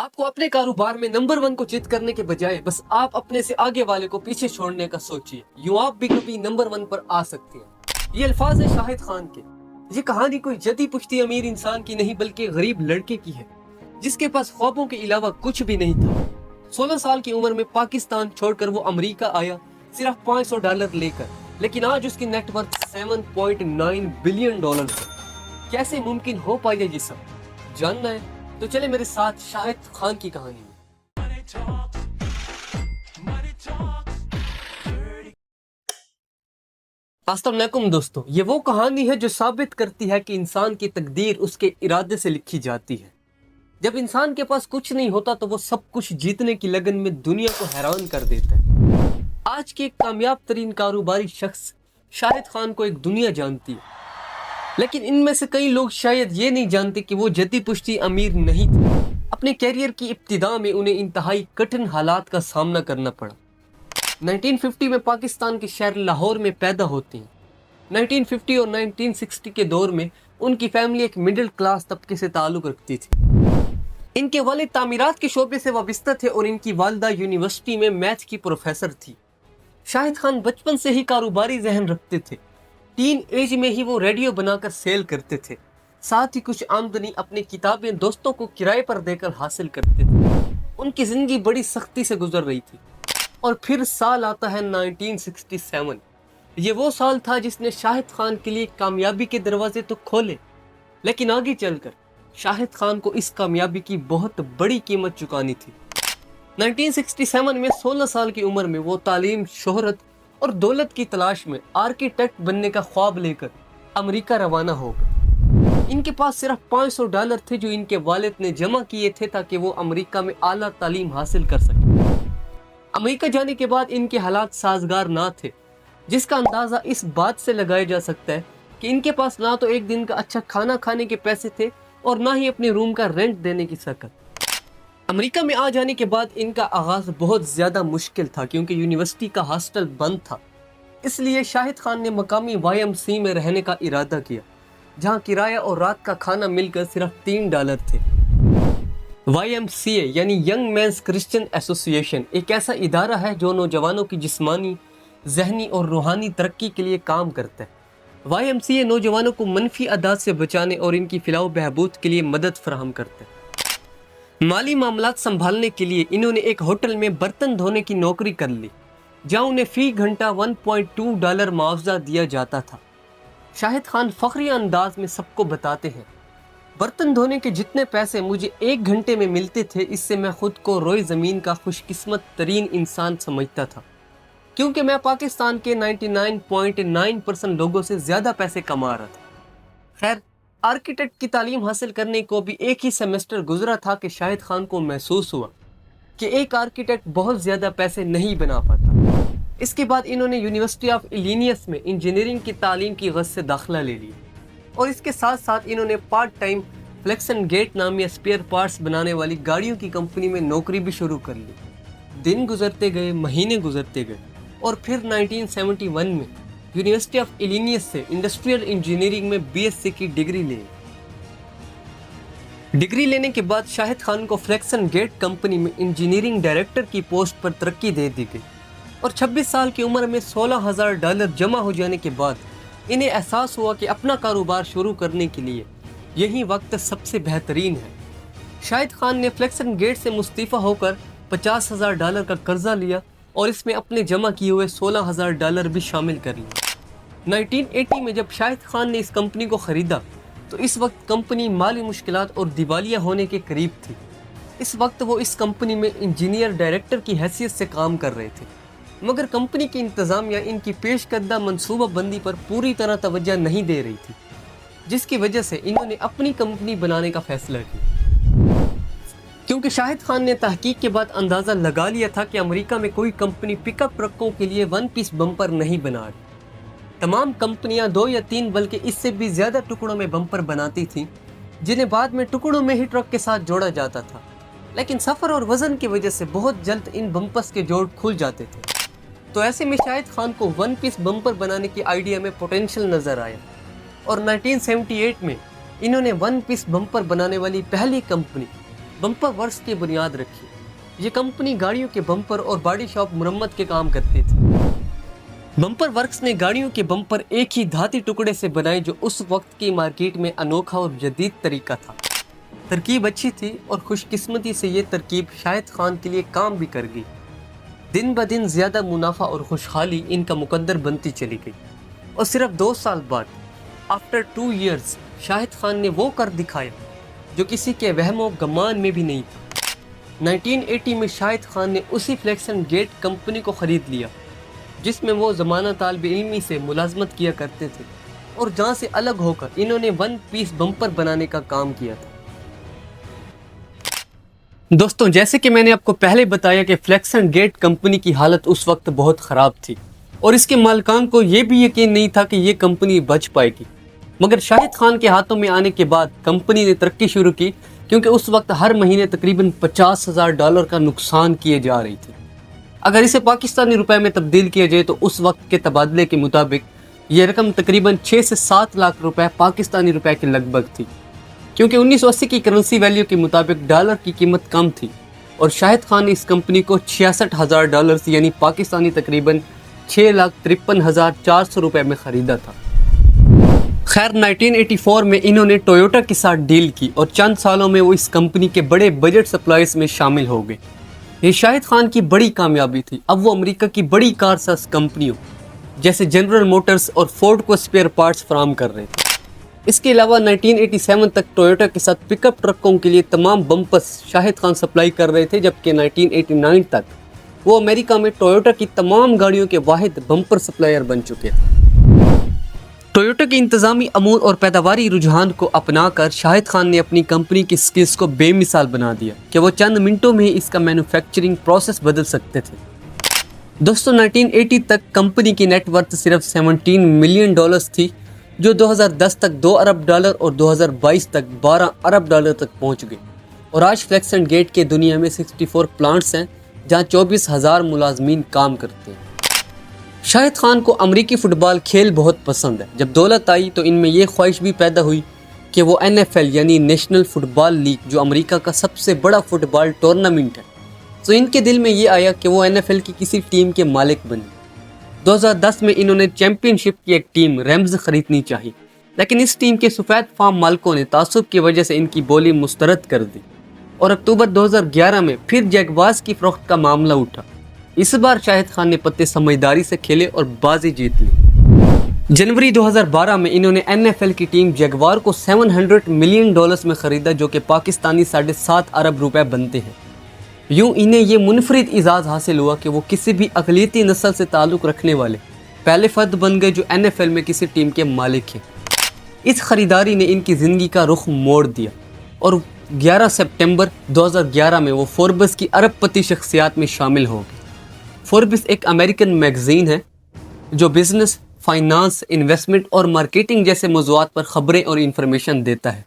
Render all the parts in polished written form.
आपको अपने कारोबार में नंबर 1 को चित करने के बजाय बस आप अपने से आगे वाले को पीछे छोड़ने का सोचिए, यूं आप भी कभी नंबर 1 पर आ सकते हैं। ये अल्फाज है शाहिद खान के। ये कहानी कोई जदी पुश्ती अमीर इंसान की नहीं बल्कि गरीब लड़के की है जिसके पास ख्वाबों के अलावा कुछ भी नहीं था। 16 साल की उम्र में पाकिस्तान छोड़कर वो अमेरिका आया सिर्फ $500 लेकर, लेकिन आज उसकी नेटवर्थ $7.9 बिलियन है। कैसे मुमकिन हो पाया ये सब? जानना है तो चले मेरे साथ शाहिद खान की कहानी में। अस्सलाम वालेकुम दोस्तों, ये वो कहानी है जो साबित करती है कि इंसान की तकदीर उसके इरादे से लिखी जाती है। जब इंसान के पास कुछ नहीं होता तो वो सब कुछ जीतने की लगन में दुनिया को हैरान कर देता है। आज के एक कामयाब तरीन कारोबारी शख्स शाहिद खान को एक दुनिया जानती है, लेकिन इनमें से कई लोग शायद ये नहीं जानते कि वो जदी पुश्ती अमीर नहीं थे। अपने कैरियर की इब्तिदा में उन्हें इंतहाई कठिन हालात का सामना करना पड़ा। 1950 में पाकिस्तान के शहर लाहौर में पैदा होते हैं। 1950 और 1960 के दौर में उनकी फैमिली एक मिडिल क्लास तबके से ताल्लुक़ रखती थी। इनके वालिद तामीरात के शोबे से वाबस्ता थे और इनकी वालिदा यूनिवर्सिटी में मैथ की प्रोफेसर थी। शाहिद खान बचपन से ही कारोबारी जहन रखते थे। टीन एज में ही वो रेडियो बनाकर सेल करते थे। साथ ही कुछ आमदनी अपनी किताबें दोस्तों को किराए पर देकर हासिल करते थे। उनकी जिंदगी बड़ी सख्ती से गुजर रही थी। और फिर साल आता है 1967। ये वो साल था जिसने शाहिद खान के लिए कामयाबी के दरवाजे तो खोले, लेकिन आगे चलकर शाहिद खान को इस कामयाबी की बहुत बड़ी कीमत चुकानी थी। 1967 में 16 साल की उम्र में वो तालीम, शोहरत और दौलत की तलाश में आर्किटेक्ट बनने का ख्वाब लेकर अमेरिका रवाना हो गए। इनके पास सिर्फ $500 थे जो इनके वालिद ने जमा किए थे ताकि वो अमेरिका में आला तालीम हासिल कर सके। अमेरिका जाने के बाद इनके हालात साजगार ना थे, जिसका अंदाजा इस बात से लगाया जा सकता है कि इनके पास ना तो एक दिन का अच्छा खाना खाने के पैसे थे और ना ही अपने रूम का रेंट देने की सकत। अमेरिका में आ जाने के बाद इनका आगाज बहुत ज़्यादा मुश्किल था क्योंकि यूनिवर्सिटी का हॉस्टल बंद था। इसलिए शाहिद खान ने मकामी YMCA में रहने का इरादा किया, जहां किराया और रात का खाना मिलकर सिर्फ $3 थे। YMCA यानी यंग मैंस क्रिश्चियन एसोसिएशन एक ऐसा इदारा है जो नौजवानों की जिस्मानी, जहनी और रूहानी तरक्की के लिए काम करता है। YMCA नौजवानों को मनफी आदत से बचाने और इनकी फिलाह बहबूद के लिए मदद फराहम करता है। माली मामलात संभालने के लिए इन्होंने एक होटल में बर्तन धोने की नौकरी कर ली, जहां उन्हें फी घंटा $1.2 मुआवजा दिया जाता था। शाहिद खान फखरी अंदाज में सबको बताते हैं, बर्तन धोने के जितने पैसे मुझे 1 घंटे में मिलते थे, इससे मैं खुद को रोए ज़मीन का खुशकिस्मत तरीन इंसान समझता था, क्योंकि मैं पाकिस्तान के 99.9% लोगों से ज़्यादा पैसे कमा रहा था। खैर, आर्किटेक्ट की तालीम हासिल करने को भी एक ही सेमेस्टर गुजरा था कि शाहिद खान को महसूस हुआ कि एक आर्किटेक्ट बहुत ज़्यादा पैसे नहीं बना पाता। इसके बाद इन्होंने यूनिवर्सिटी ऑफ इलिनियस में इंजीनियरिंग की तालीम की गज़ से दाखिला ले लिया और इसके साथ साथ इन्होंने पार्ट टाइम फ्लेक्सन गेट नामी स्पेयर पार्ट्स बनाने वाली गाड़ियों की कंपनी में नौकरी भी शुरू कर ली। दिन गुजरते गए, महीने गुजरते गए और फिर 1971 में यूनिवर्सिटी ऑफ इलिनियस से इंडस्ट्रियल इंजीनियरिंग में BSc की डिग्री ली। डिग्री लेने के बाद शाहिद खान को फ्लेक्सन गेट कंपनी में इंजीनियरिंग डायरेक्टर की पोस्ट पर तरक्की दे दी गई और 26 साल की उम्र में $16,000 जमा हो जाने के बाद इन्हें एहसास हुआ कि अपना कारोबार शुरू करने के लिए यही वक्त सबसे बेहतरीन है। शाहिद खान ने फ्लेक्सन गेट से मुस्तीफ़ा होकर $50,000 का कर्जा लिया और इसमें अपने जमा किए हुए $16,000 भी शामिल कर लिए। 1980 में जब शाहिद खान ने इस कंपनी को ख़रीदा तो इस वक्त कंपनी माली मुश्किलात और दिवालिया होने के करीब थी। इस वक्त वो इस कंपनी में इंजीनियर डायरेक्टर की हैसियत से काम कर रहे थे, मगर कंपनी की इंतज़ामिया इनकी पेश करदा मनसूबा बंदी पर पूरी तरह तवज्जो नहीं दे रही थी, जिसकी वजह से इन्होंने अपनी कंपनी बनाने का फैसला किया। क्योंकि शाहिद खान ने तहकीक के बाद अंदाज़ा लगा लिया था कि अमेरिका में कोई कंपनी पिकअप ट्रकों के लिए 1 पीस बम्पर नहीं बना रही। तमाम कंपनियां 2 या 3 बल्कि इससे भी ज़्यादा टुकड़ों में बम्पर बनाती थीं, जिन्हें बाद में टुकड़ों में ही ट्रक के साथ जोड़ा जाता था। लेकिन सफ़र और वज़न की वजह से बहुत जल्द इन बम्पर्स के जोड़ खुल जाते थे। तो ऐसे में शाहिद खान को 1 पीस बम्पर बनाने की आइडिया में पोटेंशियल नज़र आया और 1978 में इन्होंने 1 पीस बम्पर बनाने वाली पहली कंपनी बम्पर वर्क्स की बुनियाद रखी। ये कंपनी गाड़ियों के बम्पर और बॉडी शॉप मुरम्मत के काम करती थी। बम्पर वर्क्स ने गाड़ियों के बम्पर एक ही धाती टुकड़े से बनाए, जो उस वक्त की मार्केट में अनोखा और जदीद तरीका था। तरकीब अच्छी थी और खुशकिस्मती से ये तरकीब शाहिद खान के लिए काम भी कर गई। दिन ब दिन ज़्यादा मुनाफा और खुशहाली इनका मुकद्दर बनती चली गई, और सिर्फ 2 साल बाद, आफ्टर 2 years, शाहिद खान ने वो कर दिखाया जो किसी के वहमो गमान में भी नहीं था। 1980 में शाहिद खान ने उसी फ्लेक्स एंड गेट कंपनी को ख़रीद लिया जिसमें वो ज़माना तालिब इल्मी से मुलाजमत किया करते थे, और जहाँ से अलग होकर इन्होंने 1 पीस बम्पर बनाने का काम किया था। दोस्तों, जैसे कि मैंने आपको पहले बताया कि फ्लेक्स एंड गेट कंपनी की हालत उस वक्त बहुत ख़राब थी और इसके मालिकान को ये भी यकीन नहीं था कि ये कंपनी बच पाएगी। मगर शाहिद खान के हाथों में आने के बाद कंपनी ने तरक्की शुरू की, क्योंकि उस वक्त हर महीने तकरीबन $50,000 का नुकसान किए जा रही थी। अगर इसे पाकिस्तानी रुपए में तब्दील किया जाए तो उस वक्त के तबादले के मुताबिक ये रकम तकरीबन 6 से 7 लाख रुपए पाकिस्तानी रुपए के लगभग थी, क्योंकि 1980 की करेंसी वैल्यू के मुताबिक डॉलर की कीमत कम थी और शाहिद खान ने इस कंपनी को $66,000 यानी पाकिस्तानी तकरीबन 6,53,400 रुपए में ख़रीदा था। खैर, 1984 में इन्होंने टोयोटा के साथ डील की और चंद सालों में वो इस कंपनी के बड़े बजट सप्लायर्स में शामिल हो गए। ये शाहिद खान की बड़ी कामयाबी थी। अब वो अमेरिका की बड़ी कार साज कंपनियों जैसे जनरल मोटर्स और फोर्ड को स्पेयर पार्ट्स फराहम कर रहे थे। इसके अलावा 1987 तक टोयोटा के साथ पिकअप ट्रकों के लिए तमाम बम्पर्स शाहिद खान सप्लाई कर रहे थे, जबकि 1989 तक वो अमेरिका में टोयोटा की तमाम गाड़ियों के वाहिद बम्पर सप्लायर बन चुके थे। टोयोटा के इंतज़ामी अमूर और पैदावारी रुझान को अपनाकर शाहिद खान ने अपनी कंपनी की स्किल्स को बेमिसाल बना दिया कि वो चंद मिनटों में ही इसका मैन्युफैक्चरिंग प्रोसेस बदल सकते थे। दोस्तों, 1980 तक कंपनी की नेटवर्थ सिर्फ $17 मिलियन थी, जो 2010 तक $2 अरब और 2022 तक $12 अरब तक पहुंच गई। और आज फ्लेक्स एंड गेट के दुनिया में 64 प्लांट्स हैं जहां 24,000 मुलाजमीन काम करते हैं। शाहिद खान को अमरीकी फ़ुटबॉल खेल बहुत पसंद है। जब दौलत आई तो इनमें यह ख्वाहिश भी पैदा हुई कि वो NFL यानी नेशनल फ़ुटबॉल लीग, जो अमेरिका का सबसे बड़ा फ़ुटबॉल टूर्नामेंट है, तो इनके दिल में ये आया कि वो NFL की किसी टीम के मालिक बने। 2010 में इन्होंने चैम्पियनशिप की एक टीम रैम्स खरीदनी चाहिए, लेकिन इस टीम के सफ़ेद फार्म मालिकों ने तासुब की वजह से इनकी बोली मुस्तरद कर दी और अक्टूबर 2011 में फिर जैगवार्स की फ़रोख्त का मामला उठा। इस बार शाहिद खान ने पत्ते समझदारी से खेले और बाजी जीत ली। जनवरी 2012 में इन्होंने NFL की टीम जैगवार को $700 मिलियन में ख़रीदा, जो कि पाकिस्तानी 7.5 अरब रुपए बनते हैं। यूँ इन्हें ये मुनफरिद इजाज़ हासिल हुआ कि वो किसी भी अक़लियती नस्ल से ताल्लुक़ रखने वाले पहले फ़र्द बन गए जो NFL में किसी टीम के मालिक हैं। इस ख़रीदारी ने इनकी ज़िंदगी का रुख मोड़ दिया और 11 सितंबर 2011 में वो फोर्ब्स की अरबपति शख्सियात में शामिल हो गए। फोर्ब्स एक अमेरिकन मैगज़ीन है जो बिज़नेस, फाइनेंस, इन्वेस्टमेंट और मार्केटिंग जैसे मौज़ूआत पर ख़बरें और इंफॉर्मेशन देता है।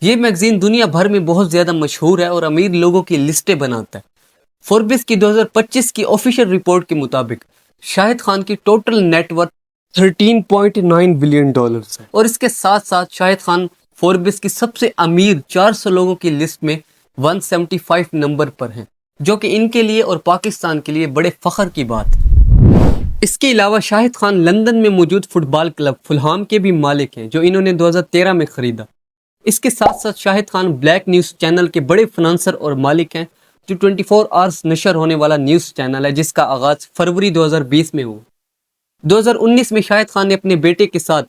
ये मैगज़ीन दुनिया भर में बहुत ज़्यादा मशहूर है और अमीर लोगों की लिस्टें बनाता है। फोर्ब्स की 2025 की ऑफिशियल रिपोर्ट के मुताबिक शाहिद खान की टोटल नेटवर्थ $13.9 बिलियन है और इसके साथ साथ शाहिद खान फोर्ब्स की सबसे अमीर 400 लोगों की लिस्ट में 175 नंबर पर हैं, जो कि इनके लिए और पाकिस्तान के लिए बड़े फ़ख्र की बात है। इसके अलावा शाहिद खान लंदन में मौजूद फुटबॉल क्लब फुलहाम के भी मालिक हैं, जो इन्होंने 2013 में ख़रीदा। इसके साथ साथ Shahid Khan black news channel के बड़े फाइनेंसर और मालिक हैं, जो 24 आवर्स नशर होने वाला न्यूज़ चैनल है, जिसका आगाज़ फरवरी 2020 में हुआ। 2019 में शाहिद खान ने अपने बेटे के साथ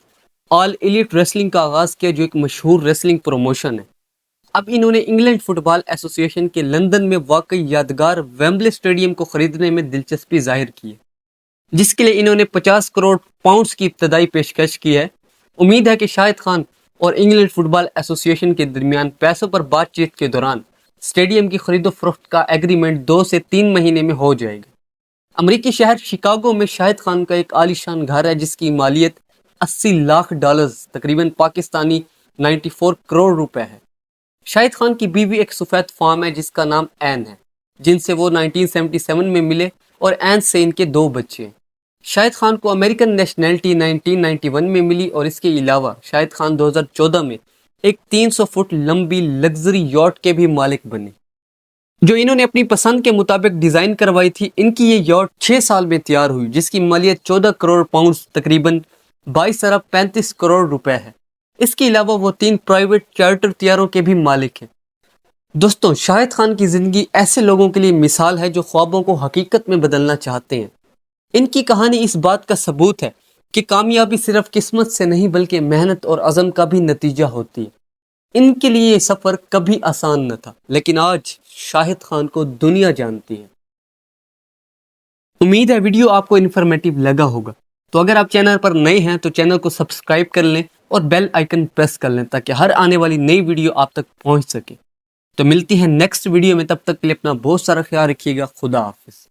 ऑल एलिट रेसलिंग का आगाज़ किया, जो एक मशहूर रेसलिंग प्रमोशन है। अब इन्होंने इंग्लैंड फुटबॉल एसोसिएशन के लंदन में वाकई यादगार वेम्बले स्टेडियम को ख़रीदने में दिलचस्पी जाहिर की है, जिसके लिए इन्होंने 50 करोड़ पाउंड्स की इब्तदाई पेशकश की है। उम्मीद है कि शाहिद खान और इंग्लैंड फुटबॉल एसोसिएशन के दरमियान पैसों पर बातचीत के दौरान स्टेडियम की खरीदो फरोख्त का एग्रीमेंट 2 से 3 महीने में हो जाएगा। अमरीकी शहर शिकागो में शाहिद खान का एक आलीशान घर है, जिसकी मालियत $80 लाख तकरीबन पाकिस्तानी 94 करोड़ रुपए है। शाहिद खान की बीवी एक सफ़ेद फार्म है जिसका नाम एन है, जिनसे वो 1977 में मिले और एन से इनके 2 बच्चे हैं। शाहिद खान को अमेरिकन नेशनैलिटी 1991 में मिली और इसके अलावा शाहिद खान 2014 में ایک 300 فٹ لمبی لگژری یاٹ کے بھی مالک بنے، جو انہوں نے اپنی پسند کے مطابق ڈیزائن کروائی تھی۔ ان کی یہ یاٹ 6 سال میں تیار ہوئی، جس کی مالیت 14 کروڑ پاؤنڈز تقریباً 22 ارب 35 کروڑ روپے ہے۔ اس کے علاوہ وہ 3 پرائیویٹ چارٹر طیاروں کے بھی مالک ہیں۔ دوستوں، شاہد خان کی زندگی ایسے لوگوں کے لیے مثال ہے جو خوابوں کو حقیقت میں بدلنا چاہتے ہیں۔ ان کی کہانی اس بات کا ثبوت ہے کہ کامیابی صرف قسمت سے نہیں بلکہ محنت اور عزم کا بھی نتیجہ ہوتی ہے۔ ان کے لیے یہ سفر کبھی آسان نہ تھا، لیکن آج شاہد خان کو دنیا جانتی ہے۔ امید ہے ویڈیو آپ کو انفارمیٹیو لگا ہوگا، تو اگر آپ چینل پر نئے ہیں تو چینل کو سبسکرائب کر لیں اور بیل آئیکن پریس کر لیں تاکہ ہر آنے والی نئی ویڈیو آپ تک پہنچ سکے۔ تو ملتی ہے نیکسٹ ویڈیو میں، تب تک کے لیے اپنا بہت سارا خیال رکھیے گا۔ خدا حافظ۔